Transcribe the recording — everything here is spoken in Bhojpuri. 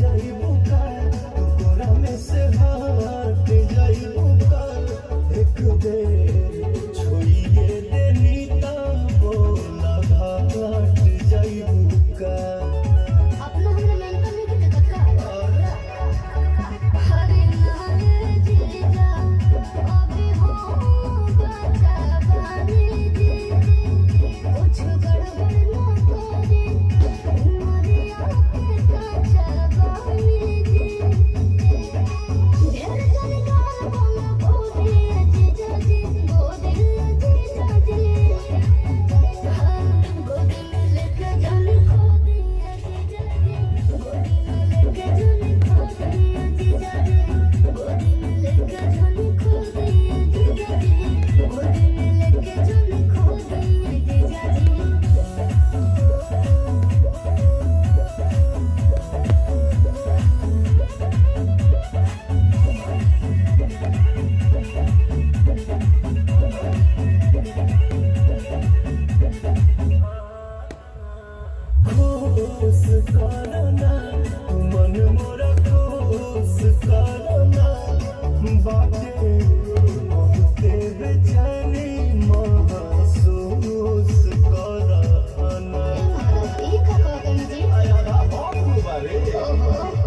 जाइबू का तू गोरा में से हट जाइबू का एक बेर छुइए देनी ता बोला घाट जाइबू का अपना हमरा मेंटल नहीं के देखत का हरे नारे जीजा अभी हो बता बानी जी कुछ गड़बड़ ना करे उमरिया के कच्चा बानी जी ढेर जानकार बोला बोली जीजा जी बोली जीजा जी गोदी में लेके जान खो दिया जीजा जी गोदी में लेके जान खो दिया जीजा जी गोदी में लेके जान खो दिया जीजा जी गोदी में लेके जान खो दिया जीजा जी खुश करना तू मन मोरा खुश करना बाटे बहुते बेचैनी महसूस करना ई का कहत जी आया बहुत बारे ओहो